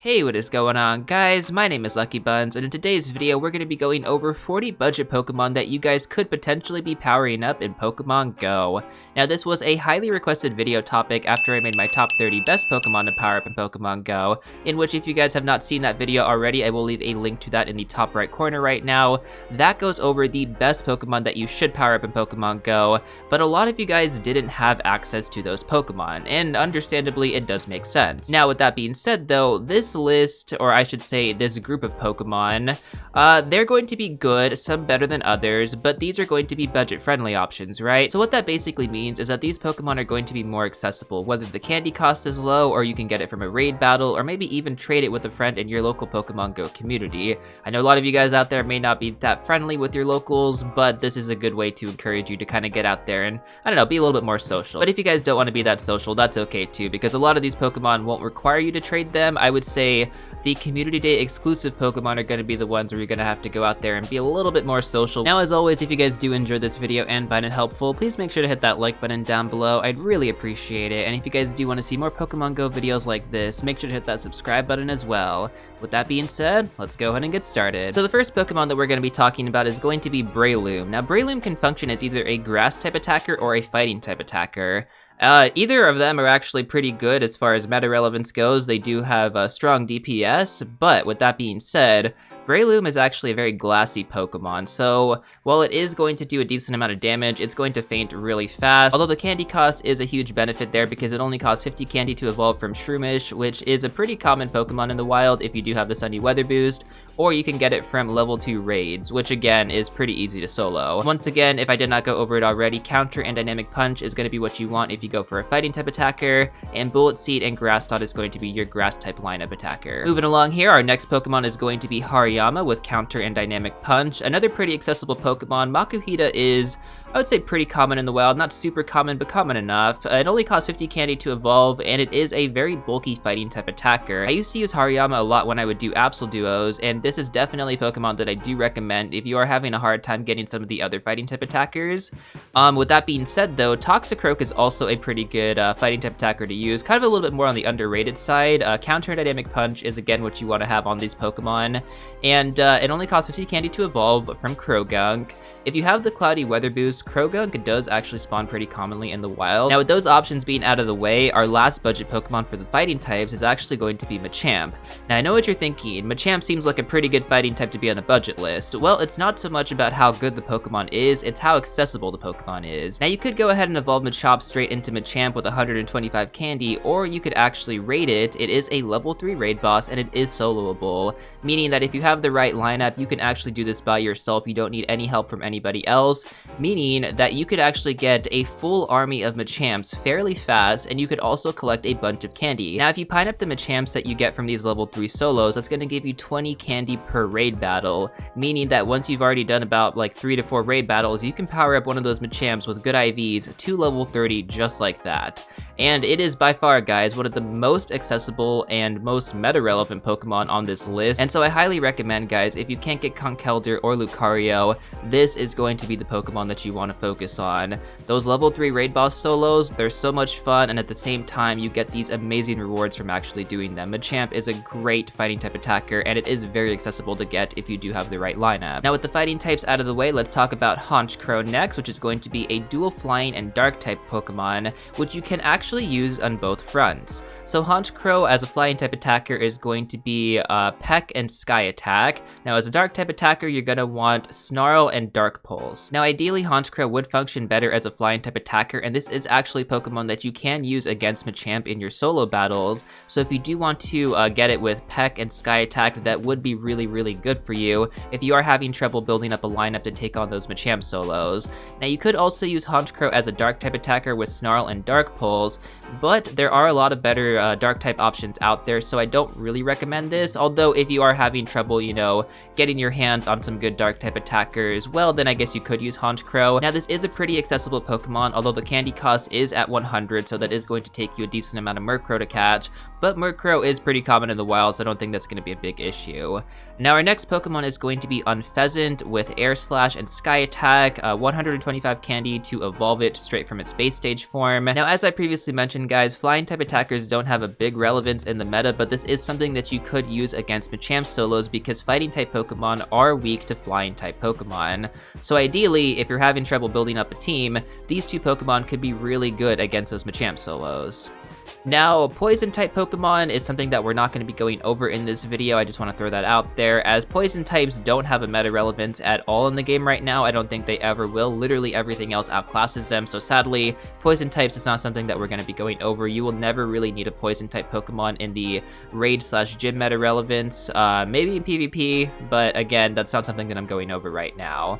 Hey, what is going on, guys? My name is LuckyBunz, and in today's video, we're going to be going over 40 budget Pokemon that you guys could potentially be powering up in Pokemon Go. Now, this was a highly requested video topic after I made my top 30 best Pokemon to power up in Pokemon Go, in which if you guys have not seen that video already, I will leave a link to that in the top right corner right now. That goes over the best Pokemon that you should power up in Pokemon Go, but a lot of you guys didn't have access to those Pokemon, and understandably, it does make sense. Now, with that being said though, this list, or I should say this group of Pokemon, they're going to be good, some better than others, but these are going to be budget-friendly options, right? So what that basically means is that these Pokemon are going to be more accessible, whether the candy cost is low, or you can get it from a raid battle, or maybe even trade it with a friend in your local Pokemon Go community. I know a lot of you guys out there may not be that friendly with your locals, but this is a good way to encourage you to kind of get out there and, I don't know, be a little bit more social. But if you guys don't want to be that social, that's okay too, because a lot of these Pokemon won't require you to trade them. I would say the Community Day exclusive Pokemon are going to be the ones where you're going to have to go out there and be a little bit more social. Now, as always, if you guys do enjoy this video and find it helpful, please make sure to hit that like button down below. I'd really appreciate it. And if you guys do want to see more Pokemon Go videos like this, make sure to hit that subscribe button as well. With that being said, let's go ahead and get started. So the first Pokemon that we're going to be talking about is going to be Breloom. Now, Breloom can function as either a grass type attacker or a fighting type attacker. Either of them are actually pretty good as far as meta relevance goes. They do have a strong DPS, but with that being said, Breloom is actually a very glassy Pokemon, so while it is going to do a decent amount of damage, it's going to faint really fast. Although the candy cost is a huge benefit there because it only costs 50 candy to evolve from Shroomish, which is a pretty common Pokemon in the wild if you do have the Sunny Weather boost, or you can get it from level 2 raids, which again is pretty easy to solo. Once again, if I did not go over it already, Counter and Dynamic Punch is going to be what you want if you go for a fighting type attacker, and Bullet Seed and Grass Knot is going to be your grass type lineup attacker. Moving along here, our next Pokemon is going to be Hariyama with Counter and Dynamic Punch. Another pretty accessible Pokemon. Makuhita is, I would say, pretty common in the wild. Not super common, but common enough. It only costs 50 candy to evolve, and it is a very bulky fighting type attacker. I used to use Hariyama a lot when I would do Absol duos, and this is definitely a Pokemon that I do recommend if you are having a hard time getting some of the other fighting type attackers. With that being said though, Toxicroak is also a pretty good fighting type attacker to use, kind of a little bit more on the underrated side. Counter and Dynamic Punch is again what you want to have on these Pokemon, and it only costs 50 candy to evolve from Krogunk. If you have the Cloudy Weather boost, Krogunk does actually spawn pretty commonly in the wild. Now, with those options being out of the way, our last budget Pokemon for the fighting types is actually going to be Machamp. Now, I know what you're thinking. Machamp seems like a pretty good fighting type to be on a budget list. Well, it's not so much about how good the Pokemon is, it's how accessible the Pokemon is. Now, you could go ahead and evolve Machop straight into Machamp with 125 candy, or you could actually raid it. It is a level 3 raid boss, and it is soloable, meaning that if you have the right lineup, you can actually do this by yourself. You don't need any help from anybody else, meaning that you could actually get a full army of Machamps fairly fast, and you could also collect a bunch of candy. Now, if you pine up the Machamps that you get from these level 3 solos, that's going to give you 20 candy per raid battle, meaning that once you've already done about like 3 to 4 raid battles, you can power up one of those Machamps with good IVs to level 30 just like that. And it is by far, guys, one of the most accessible and most meta-relevant Pokemon on this list, and so I highly recommend, guys, if you can't get Conkeldurr or Lucario, this is going to be the Pokemon that you want to focus on. Those level 3 raid boss solos, they're so much fun, and at the same time, you get these amazing rewards from actually doing them. Machamp is a great fighting type attacker, and it is very accessible to get if you do have the right lineup. Now, with the fighting types out of the way, let's talk about Honchkrow next, which is going to be a dual flying and dark type Pokemon, which you can actually use on both fronts. So Honchkrow as a flying type attacker is going to be Peck and Sky Attack. Now, as a dark type attacker, you're going to want Snarl and Dark Pulse. Now, ideally, Honchkrow would function better as a flying type attacker, and this is actually a Pokemon that you can use against Machamp in your solo battles, so if you do want to get it with Peck and Sky Attack, that would be really, really good for you if you are having trouble building up a lineup to take on those Machamp solos. Now, you could also use Honchkrow as a dark type attacker with Snarl and Dark Pulse, but there are a lot of better dark type options out there, so I don't really recommend this, although if you are having trouble, you know, getting your hands on some good dark type attackers, well, then I guess you could use Honchkrow. Now, this is a pretty accessible Pokemon, although the candy cost is at 100, so that is going to take you a decent amount of Murkrow to catch, but Murkrow is pretty common in the wild, so I don't think that's going to be a big issue. Now, our next Pokemon is going to be Unpheasant with Air Slash and Sky Attack, 125 candy to evolve it straight from its base stage form. Now, as I previously mentioned, guys, flying type attackers don't have a big relevance in the meta, but this is something that you could use against Machamp solos because fighting type Pokemon are weak to flying type Pokemon. So ideally, if you're having trouble building up a team, these two Pokemon could be really good against those Machamp solos. Now, poison type Pokemon is something that we're not going to be going over in this video. I just want to throw that out there, as poison types don't have a meta relevance at all in the game right now. I don't think they ever will. Literally everything else outclasses them, so sadly, poison types is not something that we're going to be going over. You will never really need a poison type Pokemon in the raid/gym meta relevance, maybe in PvP, but again, that's not something that I'm going over right now.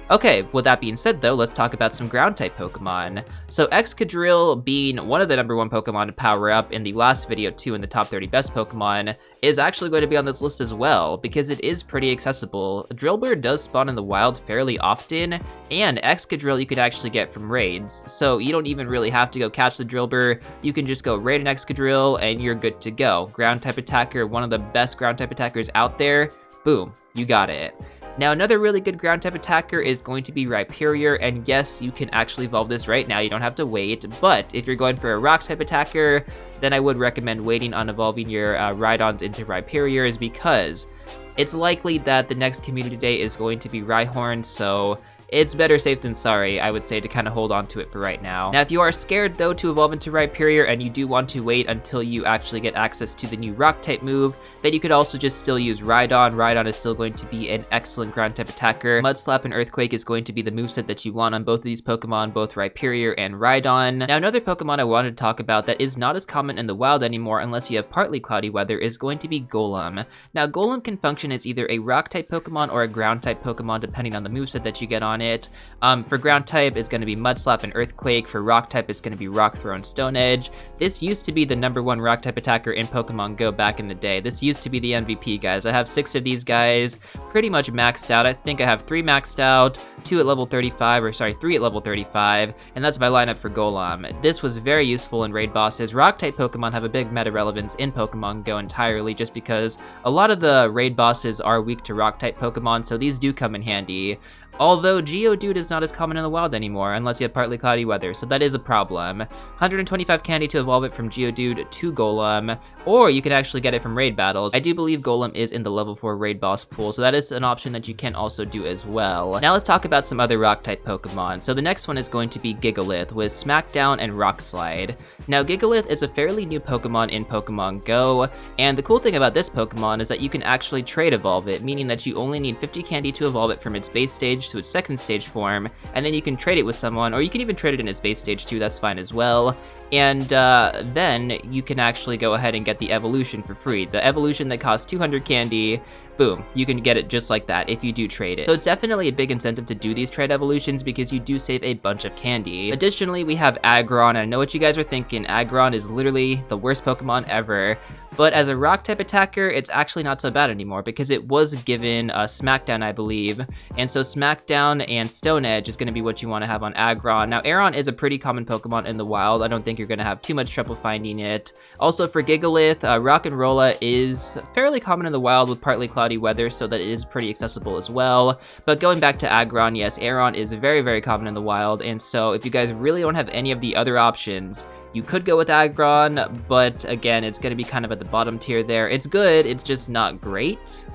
Okay, with that being said though, let's talk about some ground-type Pokemon. So Excadrill, being one of the #1 Pokemon to power up in the last video too in the top 30 best Pokemon, is actually going to be on this list as well, because it is pretty accessible. Drillbur does spawn in the wild fairly often, and Excadrill you could actually get from raids, so you don't even really have to go catch the Drillbur. You can just go raid an Excadrill and you're good to go. Ground-type attacker, one of the best ground-type attackers out there, boom, you got it. Now, another really good ground-type attacker is going to be Rhyperior, and yes, you can actually evolve this right now, you don't have to wait, but if you're going for a rock-type attacker, then I would recommend waiting on evolving your Rhydons into Rhyperiors, because it's likely that the next community day is going to be Rhyhorn, so it's better safe than sorry, I would say, to kind of hold on to it for right now. Now, if you are scared, though, to evolve into Rhyperior and you do want to wait until you actually get access to the new Rock-type move, then you could also just still use Rhydon. Rhydon is still going to be an excellent ground-type attacker. Mudslap and Earthquake is going to be the moveset that you want on both of these Pokemon, both Rhyperior and Rhydon. Now, another Pokemon I wanted to talk about that is not as common in the wild anymore unless you have partly cloudy weather is going to be Golem. Now, Golem can function as either a Rock-type Pokemon or a Ground-type Pokemon depending on the moveset that you get on it. For ground type, it's going to be Mudslap and Earthquake. For rock type, it's going to be Rock Throw and Stone Edge. This used to be the #1 rock type attacker in Pokemon Go back in the day. This used to be the MVP, guys. I have 6 of these guys pretty much maxed out. I think I have 3 maxed out, 3 at level 35, and that's my lineup for Golem. This was very useful in raid bosses. Rock type Pokemon have a big meta relevance in Pokemon Go entirely, just because a lot of the raid bosses are weak to rock type Pokemon, so these do come in handy. Although Geodude is not as common in the wild anymore, unless you have partly cloudy weather, so that is a problem. 125 candy to evolve it from Geodude to Golem, or you can actually get it from raid battles. I do believe Golem is in the level 4 raid boss pool, so that is an option that you can also do as well. Now let's talk about some other rock-type Pokemon. So the next one is going to be Gigalith with Smackdown and Rock Slide. Now Gigalith is a fairly new Pokemon in Pokemon Go, and the cool thing about this Pokemon is that you can actually trade evolve it, meaning that you only need 50 candy to evolve it from its base stage to its second stage form, and then you can trade it with someone, or you can even trade it in its base stage too, that's fine as well. And then you can actually go ahead and get the evolution for free. The evolution that costs 200 candy, boom, you can get it just like that if you do trade it. So it's definitely a big incentive to do these trade evolutions because you do save a bunch of candy. Additionally, we have Aggron. I know what you guys are thinking. Aggron is literally the worst Pokemon ever. But as a rock-type attacker, it's actually not so bad anymore because it was given Smackdown, I believe. And so Smackdown and Stone Edge is going to be what you want to have on Aggron. Now, Aron is a pretty common Pokemon in the wild. I don't think you're going to have too much trouble finding it. Also, for Gigalith, Rock'n'Rolla is fairly common in the wild with partly cloudy weather, so that it is pretty accessible as well. But going back to Aggron, yes, Aron is very, very common in the wild. And so if you guys really don't have any of the other options, you could go with Aggron, but again, it's going to be kind of at the bottom tier there. It's good, it's just not great.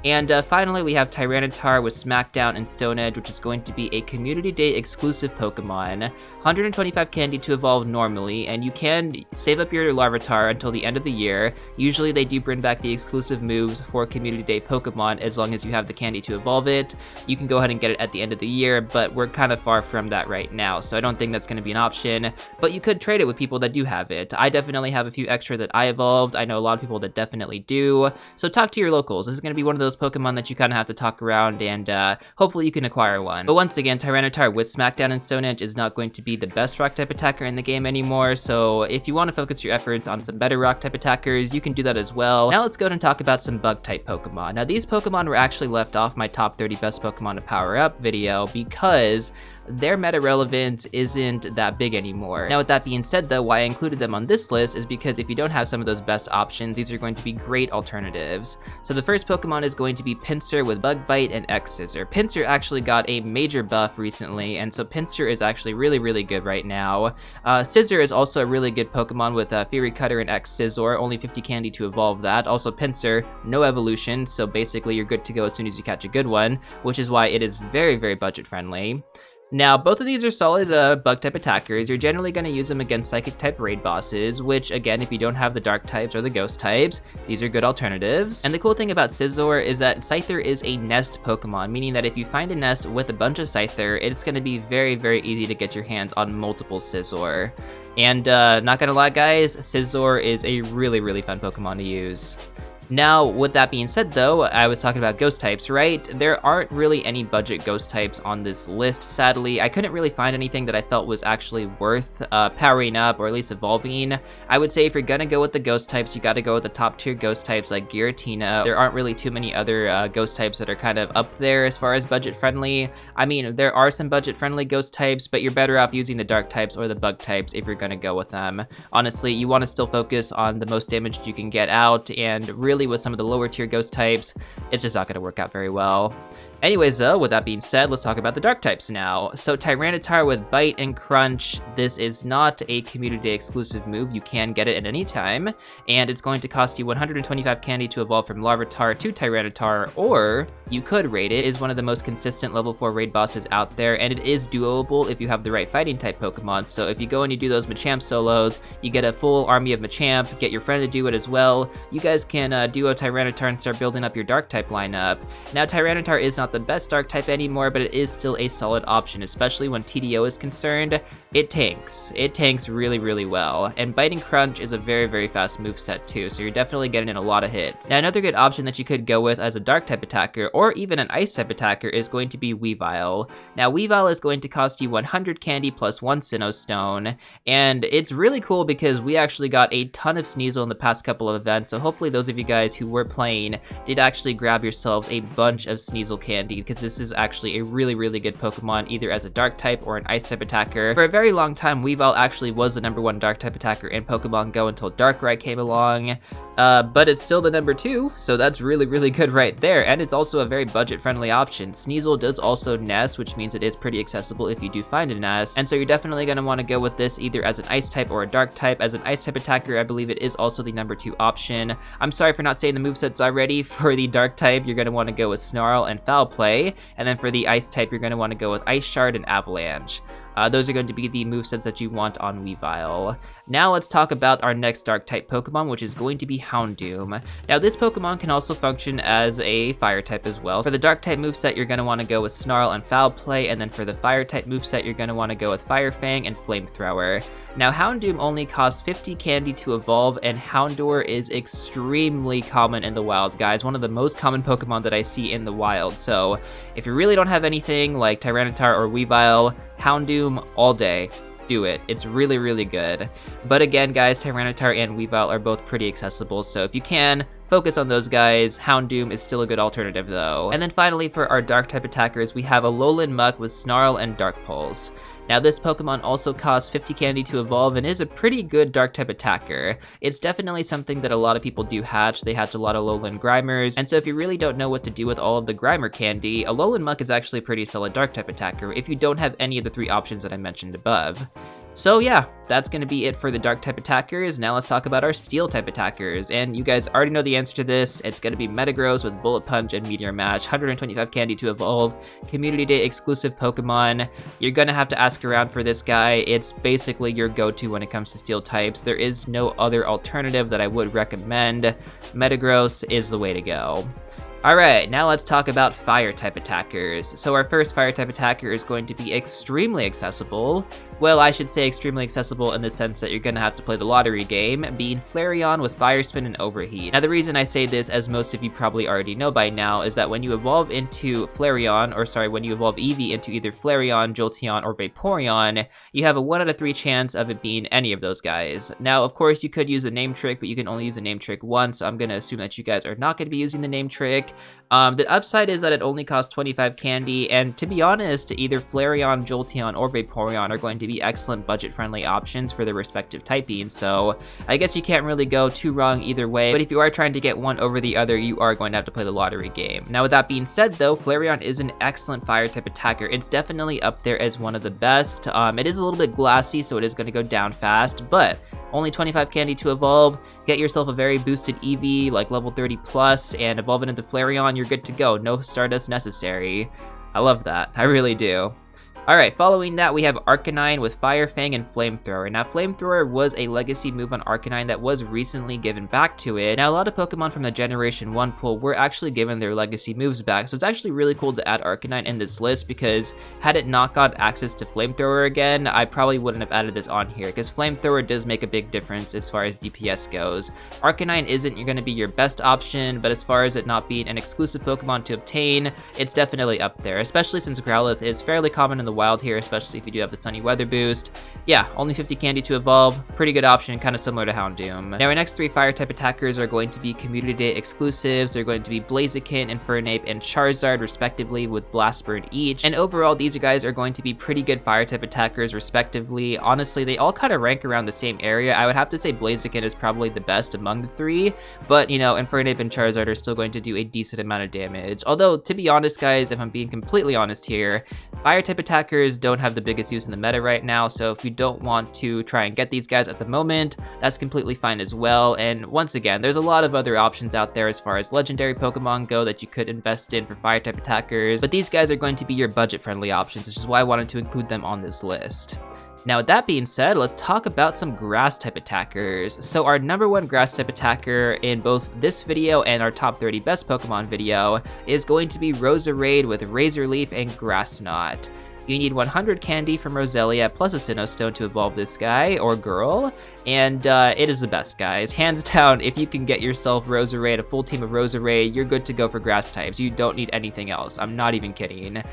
And finally, we have Tyranitar with Smackdown and Stone Edge, which is going to be a Community Day exclusive Pokemon. 125 candy to evolve normally, and you can save up your Larvitar until the end of the year. Usually they do bring back the exclusive moves for Community Day Pokemon as long as you have the candy to evolve it. You can go ahead and get it at the end of the year, but we're kind of far from that right now, so I don't think that's going to be an option. But you could trade it with people that do have it. I definitely have a few extra that I evolved. I know a lot of people that definitely do. So talk to your locals. This is going to be one of those those Pokemon that you kind of have to talk around, and hopefully you can acquire one. But once again, Tyranitar with Smackdown and Stone Edge is not going to be the best Rock-type attacker in the game anymore, so if you want to focus your efforts on some better Rock-type attackers, you can do that as well. Now let's go ahead and talk about some Bug-type Pokemon. Now these Pokemon were actually left off my top 30 best Pokemon to power up video because their meta relevance isn't that big anymore. Now with that being said though, why I included them on this list is because if you don't have some of those best options, these are going to be great alternatives. So the first Pokemon is going to be Pinsir with Bug Bite and X-Scissor. Pinsir actually got a major buff recently, and so Pinsir is actually really good right now. Scissor is also a really good Pokemon with Fury Cutter and X-Scissor, only 50 candy to evolve that. Also Pinsir, no evolution, so basically you're good to go as soon as you catch a good one, which is why it is very budget friendly. Now, both of these are solid Bug-type attackers. You're generally going to use them against Psychic-type raid bosses, which, again, if you don't have the Dark types or the Ghost types, these are good alternatives. And the cool thing about Scizor is that Scyther is a nest Pokemon, meaning that if you find a nest with a bunch of Scyther, it's going to be very easy to get your hands on multiple Scizor. And not gonna lie, guys, Scizor is a really fun Pokemon to use. Now, with that being said though, I was talking about ghost types, right? There aren't really any budget ghost types on this list, sadly. I couldn't really find anything that I felt was actually worth powering up or at least evolving. I would say if you're gonna go with the ghost types, you gotta go with the top tier ghost types like Giratina. There aren't really too many other ghost types that are kind of up there as far as budget friendly. I mean, there are some budget friendly ghost types, but you're better off using the dark types or the bug types if you're gonna go with them. Honestly, you wanna still focus on the most damage you can get out, and really with some of the lower tier ghost types, it's just not going to work out very well. Anyways though, with that being said, let's talk about the dark types now. So Tyranitar with Bite and Crunch, this is not a community exclusive move, you can get it at any time, and it's going to cost you 125 candy to evolve from Larvitar to Tyranitar, or you could raid it. It is one of the most consistent level 4 raid bosses out there, and it is doable if you have the right fighting type Pokemon. So if you go and you do those Machamp solos, you get a full army of Machamp, get your friend to do it as well, you guys can duo Tyranitar and start building up your dark type lineup. Now Tyranitar is not the best dark type anymore, but it is still a solid option, especially when TDO is concerned. It tanks really well, and Bite and Crunch is a very fast moveset too, so you're definitely getting in a lot of hits. Now another good option that you could go with as a dark type attacker or even an ice type attacker is going to be Weavile. Now Weavile is going to cost you 100 candy plus 1 Sinnoh Stone, and it's really cool because we actually got a ton of Sneasel in the past couple of events, so hopefully those of you guys who were playing did actually grab yourselves a bunch of Sneasel candy, because this is actually a really good Pokemon either as a dark type or an ice type attacker. For a very long time, Weavile actually was the #1 dark type attacker in Pokemon Go until Darkrai came along, but it's still the #2, so that's really good right there, and it's also a very budget friendly option. Sneasel does also nest, which means it is pretty accessible if you do find a nest, and so you're definitely going to want to go with this either as an ice type or a dark type. As an ice type attacker, I believe it is also the #2 option. I'm sorry for not saying the movesets already. For the dark type, you're going to want to go with Snarl and Foul Play, and then for the ice type, you're going to want to go with Ice Shard and Avalanche. Those are going to be the movesets that you want on Weavile. Now let's talk about our next dark type Pokemon, which is going to be Houndoom. Now this Pokemon can also function as a fire type as well. For the dark type moveset, you're going to want to go with Snarl and Foul Play, and then for the fire type moveset, you're going to want to go with Fire Fang and Flamethrower. Now Houndoom only costs 50 candy to evolve, and Houndour is extremely common in the wild, guys. One of the most common Pokemon that I see in the wild. So if you really don't have anything like Tyranitar or Weavile, Houndoom all day. Do it. It's really good. But again, guys, Tyranitar and Weavile are both pretty accessible, so if you can, focus on those guys. Houndoom is still a good alternative though. And then finally, for our dark type attackers, we have Alolan Muck with Snarl and Dark Pulse. Now this Pokemon also costs 50 candy to evolve and is a pretty good dark type attacker. It's definitely something that a lot of people do hatch. They hatch a lot of Alolan Grimers, and so if you really don't know what to do with all of the Grimer candy, Alolan Muck is actually a pretty solid dark type attacker if you don't have any of the 3 options that I mentioned above. So yeah, that's going to be it for the dark type attackers. Now let's talk about our steel type attackers, and you guys already know the answer to this. It's going to be Metagross with Bullet Punch and Meteor Mash, 125 candy to evolve, Community Day exclusive Pokemon. You're going to have to ask around for this guy. It's basically your go-to when it comes to steel types. There is no other alternative that I would recommend. Metagross is the way to go. Alright, now let's talk about fire type attackers. So our first fire type attacker is going to be extremely accessible. well, I should say extremely accessible in the sense that you're gonna have to play the lottery game, being Flareon with Fire Spin and Overheat. Now the reason I say this, as most of you probably already know by now, is that when you evolve into Flareon, or sorry, when you evolve Eevee into either Flareon, Jolteon, or Vaporeon, you have a 1 out of 3 chance of it being any of those guys. Now, of course, you could use a name trick, but you can only use a name trick once, so I'm gonna assume that you guys are not gonna be using the name trick. The upside is that it only costs 25 candy, and to be honest, either Flareon, Jolteon, or Vaporeon are going to be excellent budget-friendly options for their respective typing, so I guess you can't really go too wrong either way, but if you are trying to get one over the other, you are going to have to play the lottery game. Now, with that being said, though, Flareon is an excellent fire-type attacker. It's definitely up there as one of the best. It is a little bit glassy, so it is going to go down fast, but only 25 candy to evolve. Get yourself a very boosted Eevee, like level 30 plus, and evolve it into Flareon. You're good to go. No Stardust necessary. I love that. I really do. Alright, following that, we have Arcanine with Fire Fang and Flamethrower. Now, Flamethrower was a legacy move on Arcanine that was recently given back to it. Now, a lot of Pokemon from the Generation 1 pool were actually given their legacy moves back, so it's actually really cool to add Arcanine in this list, because had it not got access to Flamethrower again, I probably wouldn't have added this on here, because Flamethrower does make a big difference as far as DPS goes. Arcanine isn't going to be your best option, but as far as it not being an exclusive Pokemon to obtain, it's definitely up there, especially since Growlithe is fairly common in the wild here, especially if you do have the Sunny Weather boost. Yeah, only 50 candy to evolve. Pretty good option, kind of similar to Houndoom. Now, our next 3 fire-type attackers are going to be Community Day exclusives. They're going to be Blaziken, Infernape, and Charizard, respectively, with Blast Burn each. And overall, these guys are going to be pretty good fire-type attackers, respectively. Honestly, they all kind of rank around the same area. I would have to say Blaziken is probably the best among the 3, but, you know, Infernape and Charizard are still going to do a decent amount of damage. Although, to be honest, guys, if I'm being completely honest here, fire-type attackers don't have the biggest use in the meta right now, so if you don't want to try and get these guys at the moment, that's completely fine as well. And once again, there's a lot of other options out there as far as legendary Pokemon go that you could invest in for fire-type attackers, but these guys are going to be your budget-friendly options, which is why I wanted to include them on this list. Now, with that being said, let's talk about some grass-type attackers. So our number 1 grass-type attacker in both this video and our top 30 best Pokemon video is going to be Roserade with Razor Leaf and Grass Knot. You need 100 candy from Roselia plus a Sinnoh Stone to evolve this guy, or girl, and it is the best, guys. Hands down, if you can get yourself Roserade, a full team of Roserade, you're good to go for grass types. You don't need anything else. I'm not even kidding.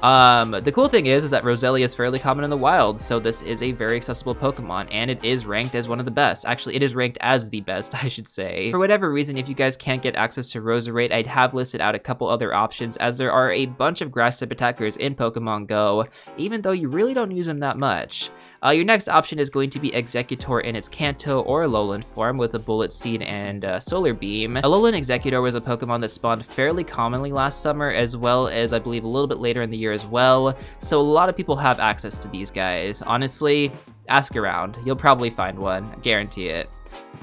The cool thing is that Roselia is fairly common in the wild, so this is a very accessible Pokemon, and it is ranked as one of the best. Actually, it is ranked as the best, I should say. For whatever reason, if you guys can't get access to Roserade, I'd have listed out a couple other options, as there are a bunch of grass-type attackers in Pokemon Go, even though you really don't use them that much. Your next option is going to be Executor in its Kanto or Alolan form with a Bullet Seed and Solar Beam. Alolan Executor was a Pokemon that spawned fairly commonly last summer, as well as I believe a little bit later in the year as well, so a lot of people have access to these guys. Honestly, ask around. You'll probably find one, I guarantee it.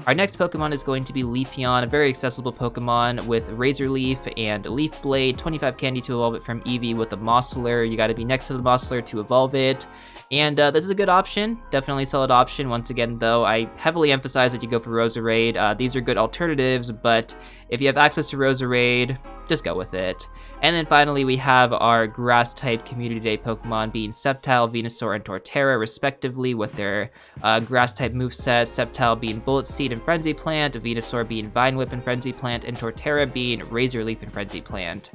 Our next Pokemon is going to be Leafeon, a very accessible Pokemon with Razor Leaf and Leaf Blade, 25 candy to evolve it from Eevee with a Mossler. You gotta be next to the Mossler to evolve it. And this is a good option, definitely a solid option. Once again, though, I heavily emphasize that you go for Roserade. These are good alternatives, but if you have access to Roserade, just go with it. And then finally, we have our Grass-type Community Day Pokemon being Sceptile, Venusaur, and Torterra, respectively, with their Grass-type moveset, Sceptile being Bullet Seed and Frenzy Plant, Venusaur being Vine Whip and Frenzy Plant, and Torterra being Razor Leaf and Frenzy Plant.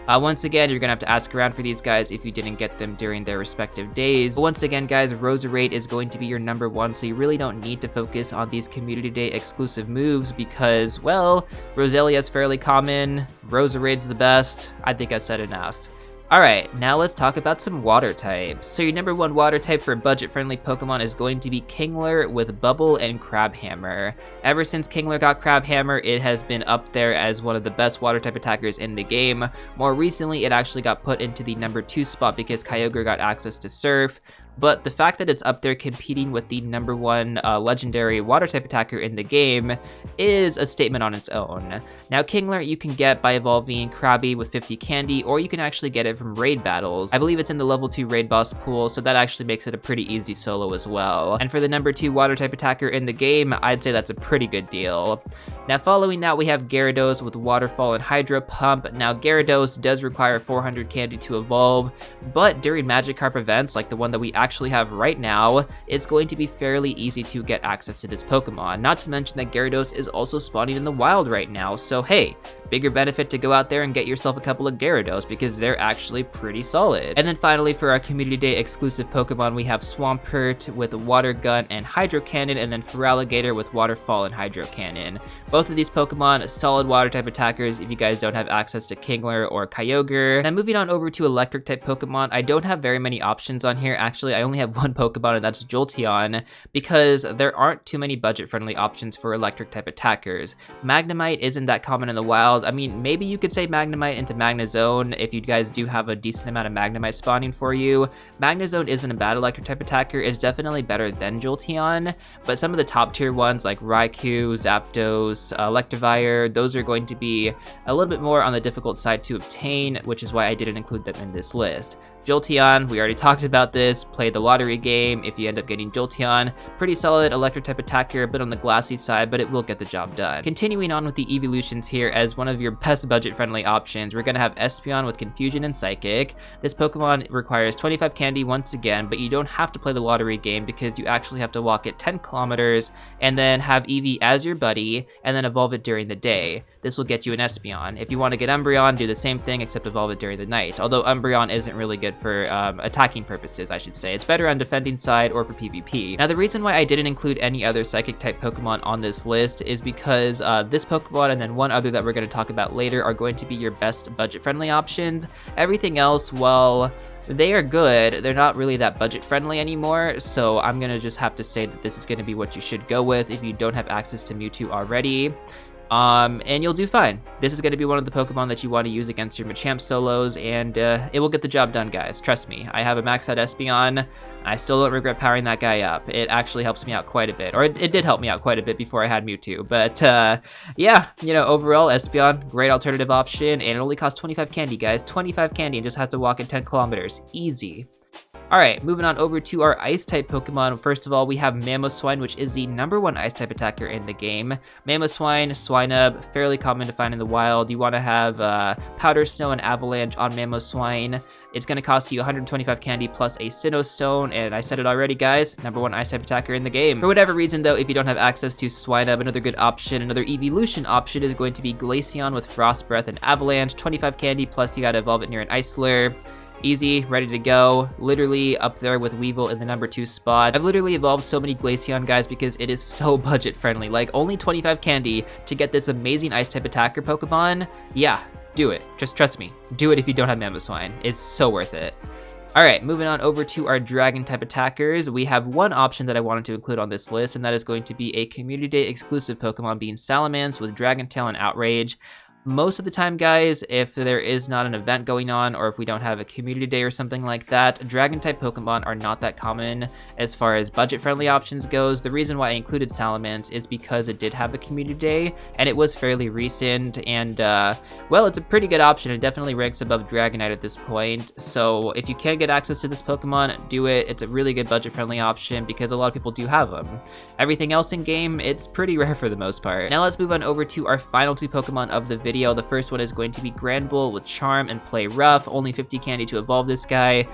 Once again, you're gonna have to ask around for these guys if you didn't get them during their respective days. But once again, guys, Roserade is going to be your number 1, so you really don't need to focus on these Community Day exclusive moves because, well, Roselia is fairly common, Roserade's the best. I think I've said enough. Alright, now let's talk about some water types. So your number 1 water type for a budget-friendly Pokemon is going to be Kingler with Bubble and Crabhammer. Ever since Kingler got Crabhammer, it has been up there as one of the best water type attackers in the game. More recently, it actually got put into the number 2 spot because Kyogre got access to Surf. But the fact that it's up there competing with the number 1 legendary water type attacker in the game is a statement on its own. Now Kingler you can get by evolving Krabby with 50 candy, or you can actually get it from raid battles. I believe it's in the level 2 raid boss pool, so that actually makes it a pretty easy solo as well. And for the number 2 water type attacker in the game, I'd say that's a pretty good deal. Now following that, we have Gyarados with Waterfall and Hydro Pump. Now Gyarados does require 400 candy to evolve, but during Magikarp events, like the one that we actually have right now, it's going to be fairly easy to get access to this Pokemon. Not to mention that Gyarados is also spawning in the wild right now, so hey, bigger benefit to go out there and get yourself a couple of Gyarados because they're actually pretty solid. And then finally, for our Community Day exclusive Pokemon, we have Swampert with Water Gun and Hydro Cannon, and then Feraligatr with Waterfall and Hydro Cannon. Both of these Pokemon, solid water type attackers if you guys don't have access to Kingler or Kyogre. Now moving on over to electric type Pokemon, I don't have very many options on here. Actually, I only have one Pokemon, and that's Jolteon, because there aren't too many budget friendly options for electric type attackers. Magnemite isn't that common in the wild. I mean, maybe you could say Magnemite into Magnezone if you guys do have a decent amount of Magnemite spawning for you. Magnezone isn't a bad electric type attacker. It's definitely better than Jolteon, but some of the top tier ones like Raikou, Zapdos, Electivire, those are going to be a little bit more on the difficult side to obtain, which is why I didn't include them in this list. Jolteon, we already talked about this, play the lottery game if you end up getting Jolteon. Pretty solid electric type attacker, a bit on the glassy side, but it will get the job done. Continuing on with the evolutions here, as one of your best budget friendly options, we're gonna have Espeon with Confusion and Psychic. This Pokemon requires 25 candy once again, but you don't have to play the lottery game because you actually have to walk it 10 kilometers and then have Eevee as your buddy and then evolve it during the day. This will get you an Espeon. If you want to get Umbreon, do the same thing except evolve it during the night, although Umbreon isn't really good for attacking purposes, I should say. It's better on defending side or for PvP. Now the reason why I didn't include any other psychic type Pokemon on this list is because this Pokemon and then one other that we're going to talk about later are going to be your best budget friendly options. Everything else, well, they are good. They're not really that budget friendly anymore, so I'm gonna just have to say that this is gonna be what you should go with if you don't have access to Mewtwo already. And you'll do fine. This is going to be one of the Pokemon that you want to use against your Machamp solos, and it will get the job done, guys. Trust me. I have a maxed out Espeon. I still don't regret powering that guy up. It actually helps me out quite a bit, or it did help me out quite a bit before I had Mewtwo. But yeah, you know, overall, Espeon, great alternative option, and it only costs 25 candy, guys. 25 candy, and just have to walk it 10 kilometers. Easy. Alright, moving on over to our Ice-type Pokemon. First of all, we have Mamoswine, which is the #1 Ice-type attacker in the game. Mamoswine, Swinub, fairly common to find in the wild. You want to have Powder Snow and Avalanche on Mamoswine. It's going to cost you 125 candy plus a Sinnoh Stone, and I said it already, guys, #1 Ice-type attacker in the game. For whatever reason, though, if you don't have access to Swinub, another good option, another evolution option is going to be Glaceon with Frost Breath and Avalanche. 25 candy, plus you got to evolve it near an Ice Slur. Easy, ready to go, literally up there with Weevil in the #2 spot. I've literally evolved so many Glaceon, guys, because it is so budget friendly. Like, only 25 candy to get this amazing Ice-type attacker Pokemon. Yeah, do it. Just trust me. Do it if you don't have Mamoswine. It's so worth it. Alright, moving on over to our Dragon-type attackers. We have one option that I wanted to include on this list, and that is going to be a Community Day exclusive Pokemon being Salamence with Dragon Tail and Outrage. Most of the time, guys, if there is not an event going on or if we don't have a community day or something like that, Dragon-type Pokemon are not that common as far as budget-friendly options goes. The reason why I included Salamence is because it did have a community day, and it was fairly recent, and, well, it's a pretty good option. It definitely ranks above Dragonite at this point, so if you can get access to this Pokemon, do it. It's a really good budget-friendly option because a lot of people do have them. Everything else in-game, it's pretty rare for the most part. Now let's move on over to our final 2 Pokemon of the video. The first one is going to be Granbull with Charm and Play Rough. Only 50 candy to evolve this guy.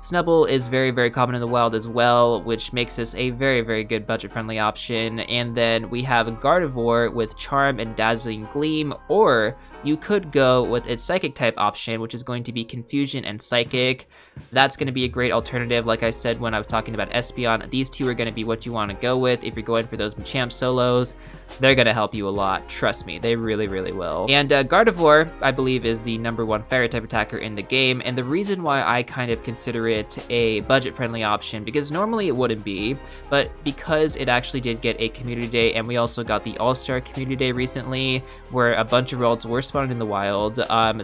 Snubbull is very, very common in the wild as well, which makes this a very, very good budget-friendly option. And then we have Gardevoir with Charm and Dazzling Gleam, or you could go with its Psychic-type option, which is going to be Confusion and Psychic. That's going to be a great alternative. Like I said when I was talking about Espeon, these two are going to be what you want to go with if you're going for those Machamp solos. They're going to help you a lot. Trust me, they really, really will. And Gardevoir, I believe, is the #1 Fairy-type attacker in the game, and the reason why I kind of consider it a budget-friendly option, because normally it wouldn't be, but because it actually did get a community day, and we also got the All-Star community day recently, where a bunch of worlds were first spawned in the wild,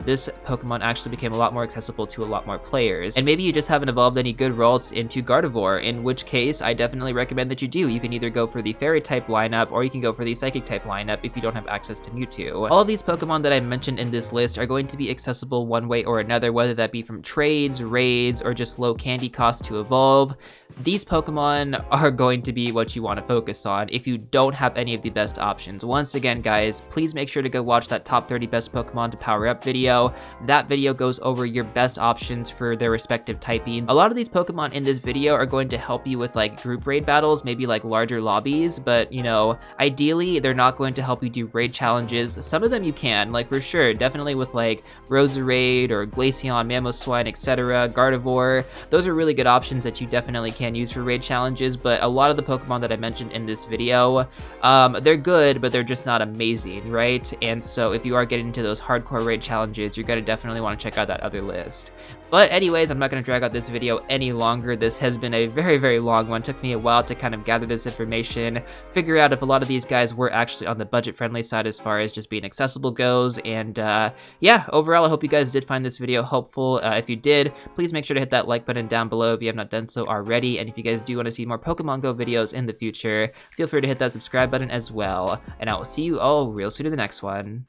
this Pokemon actually became a lot more accessible to a lot more players. And maybe you just haven't evolved any good Ralts into Gardevoir, in which case I definitely recommend that you do. You can either go for the Fairy type lineup, or you can go for the Psychic type lineup if you don't have access to Mewtwo. All of these Pokemon that I mentioned in this list are going to be accessible one way or another, whether that be from trades, raids, or just low candy costs to evolve. These Pokemon are going to be what you want to focus on if you don't have any of the best options. Once again, guys, please make sure to go watch that top 30 best Pokemon to power up video. That video goes over your best options for their respective typings. A lot of these Pokemon in this video are going to help you with like group raid battles, maybe like larger lobbies, but you know, ideally they're not going to help you do raid challenges. Some of them you can, like for sure, definitely with like Roserade or Glaceon, Mamoswine, etc., Gardevoir. Those are really good options that you definitely can use for raid challenges, but a lot of the Pokemon that I mentioned in this video, they're good, but they're just not amazing, right? And so if you are getting into those hardcore raid challenges, you're gonna definitely want to check out that other list. But anyways, I'm not going to drag out this video any longer. This has been a very, very long one. It took me a while to kind of gather this information, figure out if a lot of these guys were actually on the budget-friendly side as far as just being accessible goes. And yeah, overall, I hope you guys did find this video helpful. If you did, please make sure to hit that like button down below if you have not done so already. And if you guys do want to see more Pokemon Go videos in the future, feel free to hit that subscribe button as well. And I will see you all real soon in the next one.